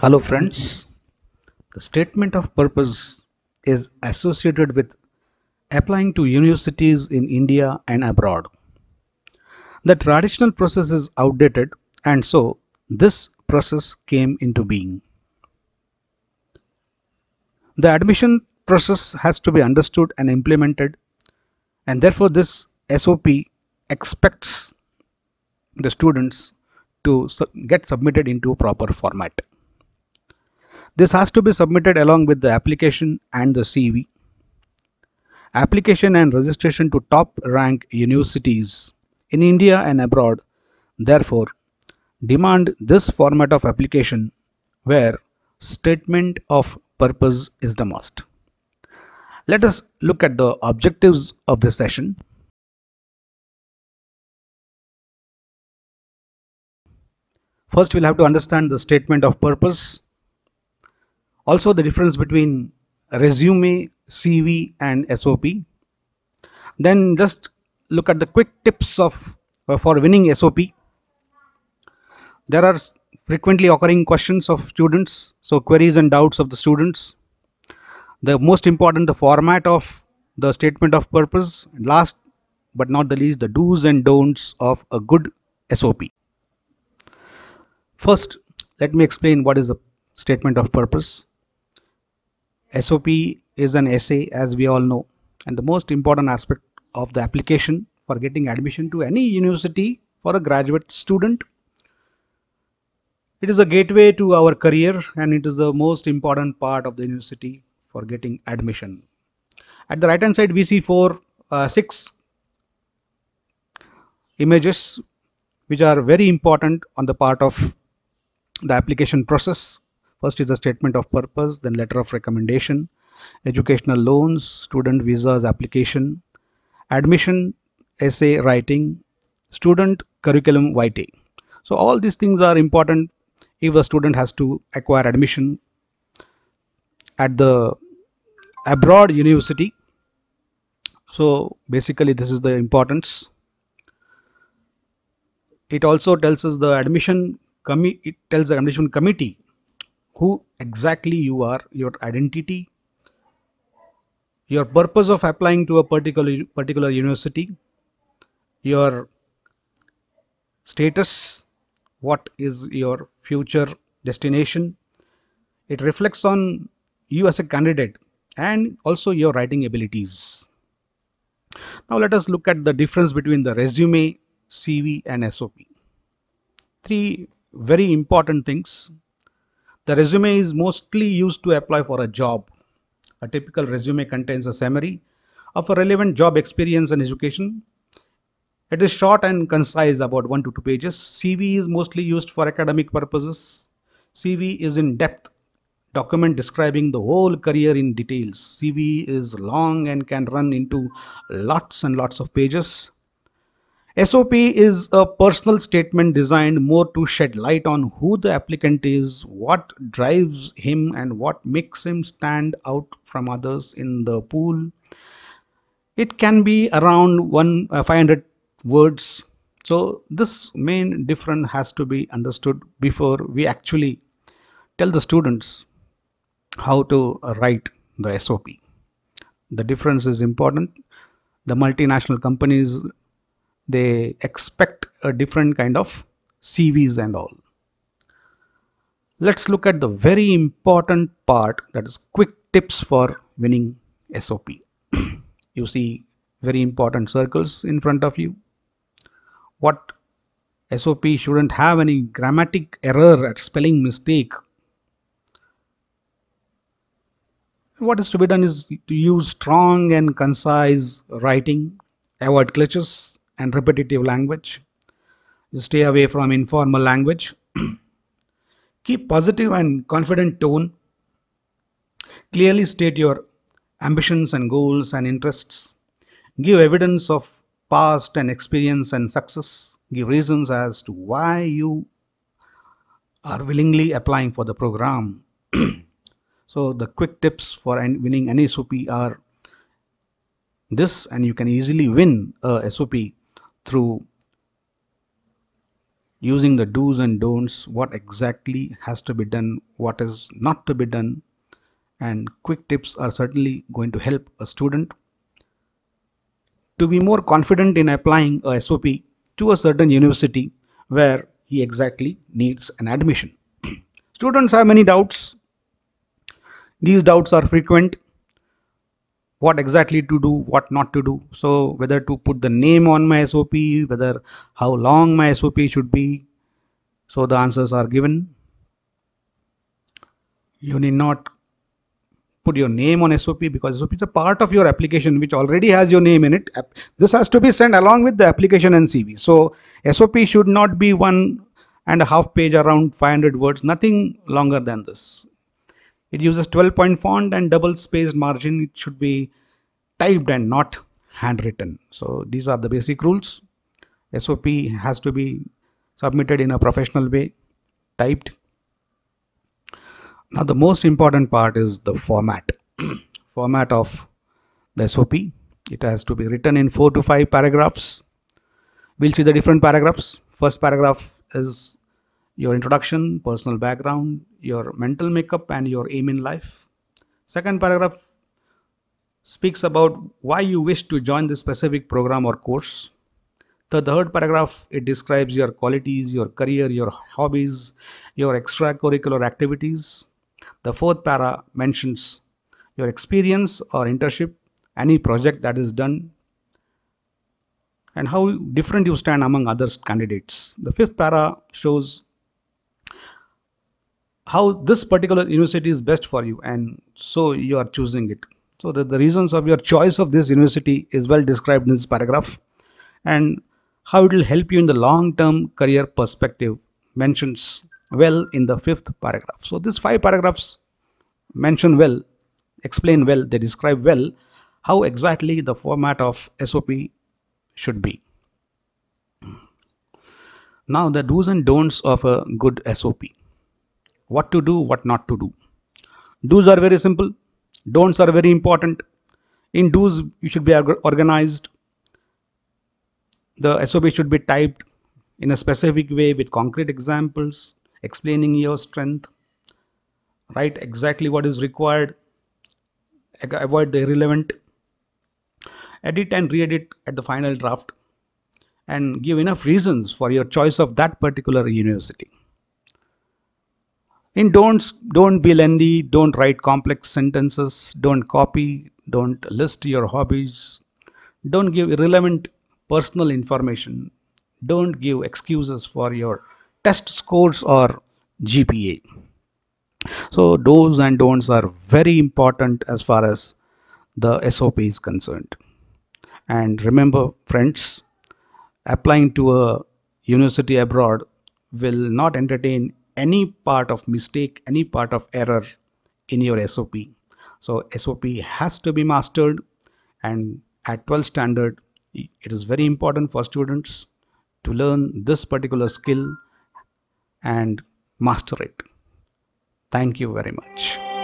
Hello friends, the statement of purpose is associated with applying to universities in India and abroad. The traditional process is outdated and so this process came into being. The admission process has to be understood and implemented, and therefore this SOP expects the students to get submitted into proper format. This has to be submitted along with the application and the CV. Application and registration to top rank universities in India and abroad therefore demand this format of application where statement of purpose is the must. Let us look at the objectives of this session. First, we'll have to understand the statement of purpose. Also, the difference between resume, CV, and SOP. Then just look at the quick tips of for winning SOP. There are frequently occurring questions of students, so queries and doubts of the students. The most important, the format of the statement of purpose. And last but not the least, the do's and don'ts of a good SOP. First, let me explain what is a statement of purpose. SOP is an essay, as we all know, and the most important aspect of the application for getting admission to any university for a graduate student. It is a gateway to our career and it is the most important part of the university for getting admission. At the right hand side we see six images which are very important on the part of the application process. First is the statement of purpose, then letter of recommendation, educational loans, student visas application, admission essay writing, student curriculum vitae. So all these things are important if a student has to acquire admission at the abroad university. So basically this is the importance. It also tells us the admission committee who exactly you are, your identity, your purpose of applying to a particular university, your status, what is your future destination. It reflects on you as a candidate and also your writing abilities. Now let us look at the difference between the resume, CV and SOP. Three very important things. The resume is mostly used to apply for a job. A typical resume contains a summary of a relevant job experience and education. It is short and concise, about 1 to 2 pages. CV is mostly used for academic purposes. CV is in depth document describing the whole career in details. CV is long and can run into lots and lots of pages. SOP is a personal statement designed more to shed light on who the applicant is, what drives him and what makes him stand out from others in the pool. It can be around 500 words. So this main difference has to be understood before we actually tell the students how to write the SOP. The difference is important. The multinational companies, they expect a different kind of CVs and all. Let's look at the very important part, that is quick tips for winning SOP. You see very important circles in front of you. What SOP shouldn't have any grammatic error or spelling mistake. What is to be done is to use strong and concise writing, avoid glitches and repetitive language. You stay away from informal language. Keep positive and confident tone. Clearly state your ambitions and goals and interests. Give evidence of past and experience and success. Give reasons as to why you are willingly applying for the program. So the quick tips for winning an SOP are this, and you can easily win a SOP through using the do's and don'ts, what exactly has to be done, what is not to be done, and quick tips are certainly going to help a student to be more confident in applying a SOP to a certain university where he exactly needs an admission. Students have many doubts. These doubts are frequent. What exactly to do, what not to do. So whether to put the name on my SOP, whether how long my SOP should be. So the answers are given. You need not put your name on SOP because SOP is a part of your application which already has your name in it. This has to be sent along with the application and CV. So SOP should not be 1.5 page, around 500 words, nothing longer than this. It uses 12-point font and double spaced margin. It should be typed and not handwritten. So these are the basic rules. SOP has to be submitted in a professional way, typed. Now the most important part is the format. Format of the SOP. It has to be written in 4 to 5 paragraphs. We'll see the different paragraphs. First paragraph is your introduction, personal background, your mental makeup and your aim in life. Second paragraph speaks about why you wish to join this specific program or course. The third paragraph, it describes your qualities, your career, your hobbies, your extracurricular activities. The fourth para mentions your experience or internship, any project that is done, and how different you stand among other candidates. The fifth para shows how this particular university is best for you, and so you are choosing it. So the reasons of your choice of this university is well described in this paragraph, and how it will help you in the long-term career perspective mentions well in the fifth paragraph. So these 5 paragraphs mention well, explain well, they describe well how exactly the format of SOP should be. Now the do's and don'ts of a good SOP. What to do, what not to do. Do's are very simple. Don'ts are very important. In do's, you should be organized. The SOP should be typed in a specific way with concrete examples, explaining your strength. Write exactly what is required. Avoid the irrelevant. Edit and re-edit at the final draft. And give enough reasons for your choice of that particular university. In don'ts, don't be lengthy, don't write complex sentences, don't copy, don't list your hobbies, don't give irrelevant personal information, don't give excuses for your test scores or GPA. So do's and don'ts are very important as far as the SOP is concerned. And remember, friends, applying to a university abroad will not entertain any part of mistake, any part of error in your SOP. So SOP has to be mastered, and at 12th standard, it is very important for students to learn this particular skill and master it. Thank you very much.